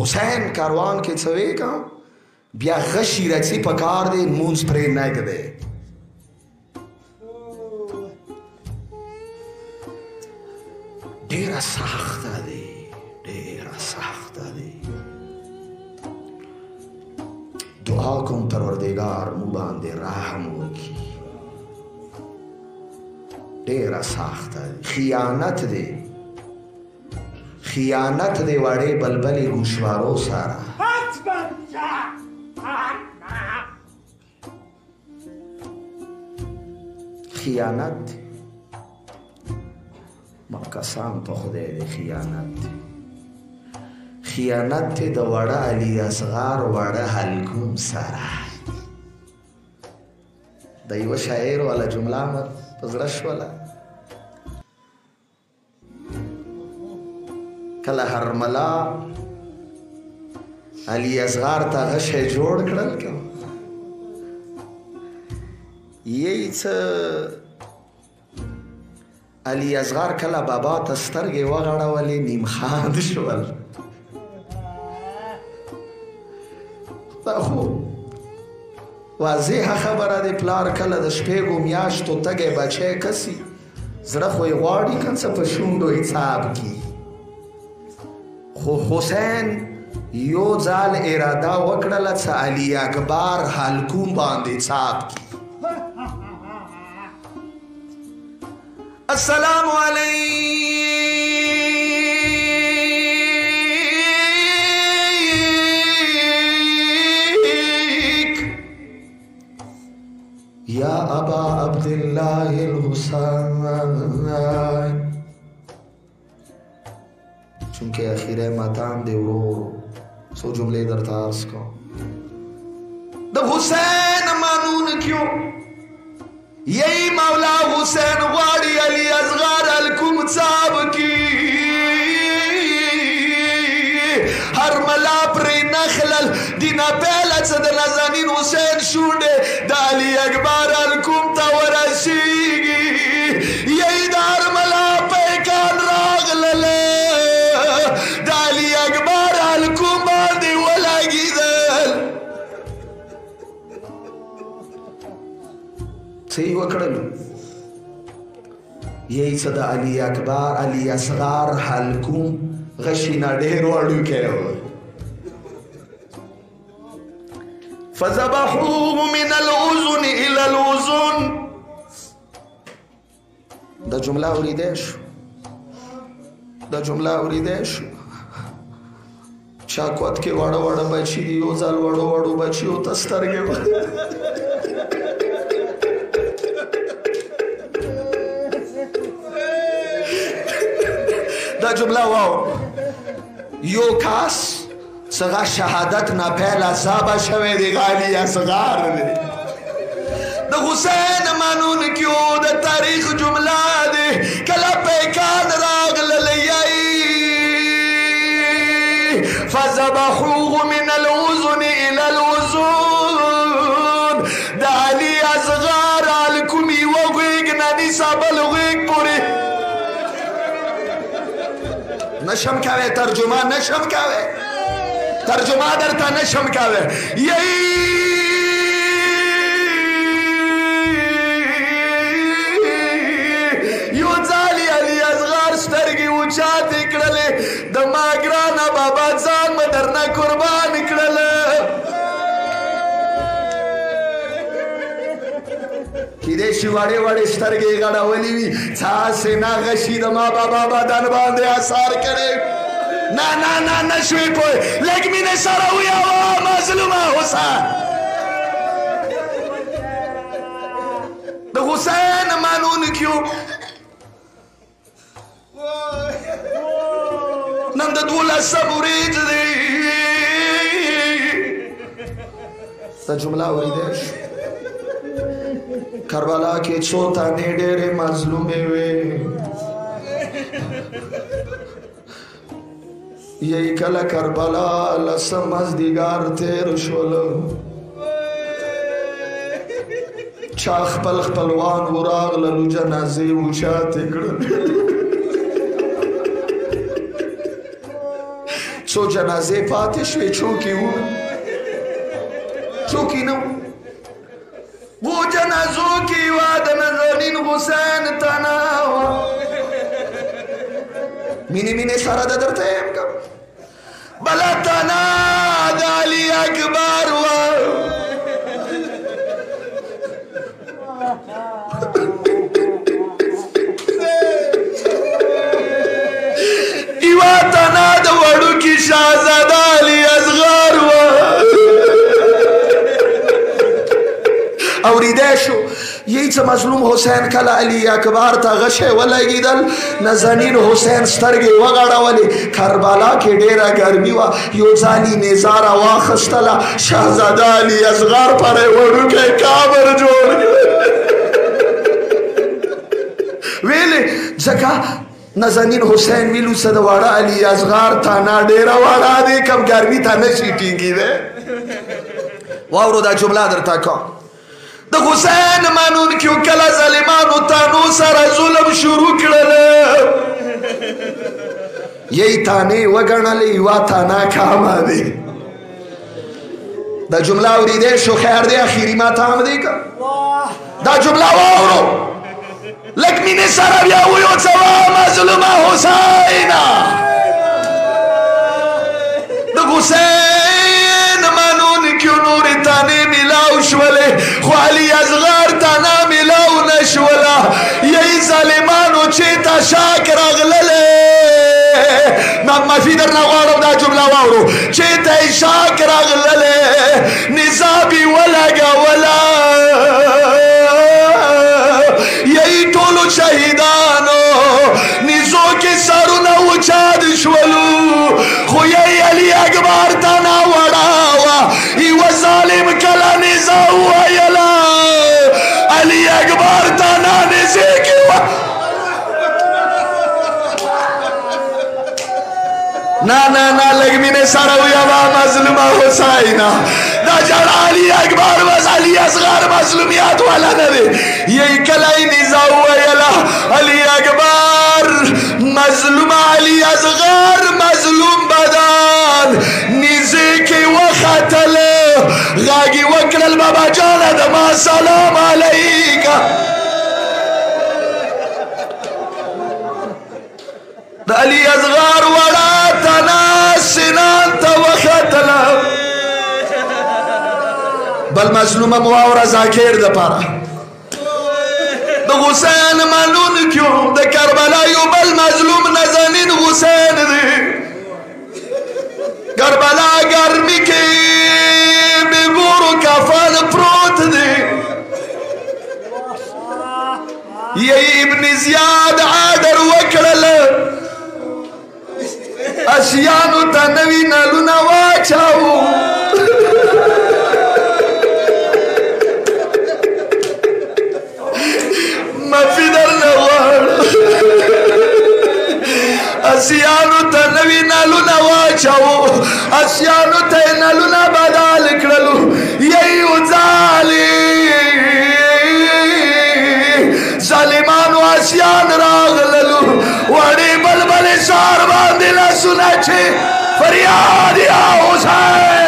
حسین کاروان کې څه وی کا بیا غشي رچی پکار دی مونږ پرې نه کړي ډیره سخته دی ډیره سخته دی دعا کوم پروردگار مو باندې رحم وکړي ډیره سخته دی خیانت دی خیانت دی وړې بلبلې گوشوارو سره خیانت ما قسم په خدای دی خیانت خیانت دی د وړه علي اصغر وړه حلقوم سره د یوه شاعر والا جمله مې په زړه شوله کله هرملا علي اصغر ته غشی جوړ کړل که یی څه علي اصغر کله بابا ته سترګې وغړولې نیم خاند شول دا خو واضحه خبره دی پلار کله د شپېږو میاشتو تږی بچی کسي زړه خو یې غواړي که څه په شونډو یې څاب کي خو حسین یو ځل اراده وکړله څه علي اکبر حلقوم باندې څاب کي السلام علیک یا ابا عبداللہ الحسین چونکہ اخیر ماتان دے ورور سو جملے در تارس کو دا حسین مانون کیوں یہی مولا حسین غواړي علي اصغر حلقوم څاب کی هر ملا پرې نخلل دینه پیله څه د نازنین حسین شونډې د علي اکبر حلقوم ته ورسیږي یہی د هر ملا پیکان راغلله د علي اکبر حلقوم باندې ولګېدل څه یې وکړل یہی څه د علي اکبر علي اصغر حلقوم غشي نه ډېر وړوکی و فذبحوه من الاذن الى الاذن دا جمله اوریدی شو دا جمله اوریدی شو چا کوت کې واړه واړه بچي دي یو ځل واړو واړو بچیو ته سترګې دا جمله واو یو کاس څنګه شهادت نه پیل عذاب شوی دی علي اصغر دی د حسین مانون کیو د تاریخ جمله دی کله پیکان راغللی فذبحوه من الاذن الى الاذن د علي اصغر حلقوم یوه غوږ نه نیسه بل غوږ پورې نشم کوي ترجمه نشم کوي ترجمه درته نشم کوي یہی یو ځل علي اصغر سترګې اوچاتې کړلې د ما ګرانه بابا ځان مې درنه قربان کړله کیدای شي وړې وړې سترګې یې غړولې وي څاسې نه غشي د ما بابا بدن باندې اثر کړی نه نه نه نه شوې پوه لږ مینې سره ویاوه مظلومه حسین د حسین مانون کیو نن د 12 ورځ دی دا جمله اوریدی شو کربلا کې څو تانې ډېرې مظلومې وې یہی کله کربلا لسم مازدیګر تیر شولو چا خپل خپلوان وراغللو جنازې اوچاتې کړل څو جنازې پاتې شوې چوکې و چوکې نه و جنازو کې وه د نازنین حسین تنه وه مینې مینې سره د درته یم که بله تنه د علي اکبر وه یوه تنه د وړوکي شهزاده علي اصغر وه اوریدی شو یی څه مظلوم حسین کله علي اکبر ته غشی ولګېدل نازنین حسین سترګې وغړولې کربلا کې ډېره ګرمي وه یو ځاني نیزه راواخیستله شهزاده علي اصغر پرې وړوکی کابر جوړ ویلې ځکه نازنین حسین ویلو څه د واړه علي اصغر تانا ډېره واړه دی کم ګرمي ته نشي ټینګېدی واورو دا جمله درته کوم د حسین منونکیو کله ظالمانو تانو سره ظلم شروع کړله یی تانې وګڼلې یوه تانه کامه دی دا جمله اورېدی شو خیر دی اخري ما ته هم دی که دا جمله واورو لږ مینې سره بیا ویو څه مظلومه حسینه د حسین منونکیو نورې تانې میلاو شولې خو علي اصغر تانه میلاو نه شوله یی ظالمانو چې ته شاک راغللې معافي درنه غواړم دا جمله واورو چې ته یې شاک راغللې نظام یې ولګوله یی ټولو شهیدانو نیزو کې سرونه اوچاد شولو خو یی علي اکبر تانه وړه وه یوه ظالم کله نیزه وویله علي اکبر تانه نیزې کې وه نه نه نه لږ مینې سره ویوه مظلومه حسینه دا جړه علي اکبر بس علي اصغر مظلومیت والا نه دی یی کله یې نیزه وویله علي اکبر مظلوم علي اصغر مظلوم بدن نیزې کې وختله غږ یې وکړل بابا جانه د ما سلام علیکه د علي اصغر وړه تنه سنان ته وختله بل مظلومه مو واوره ذاکر دپاره د حسین منونکیو د کربلا یو بل مظلوم نازنین حسین دی کربلا ګرمي کې بګورو کفن پروت دی یی ابن زیاد عادر وکړله اشیانو ته نوي نلونه واچاو معافي درنه غواړم اسیانو ته نوي نلونه واچاو اسیانو ته یې نلونه بدل کړلو یی ظالمانو اسیان راغللو وړې بلبلې سار باندې لاسونه چې فریاد یا حسین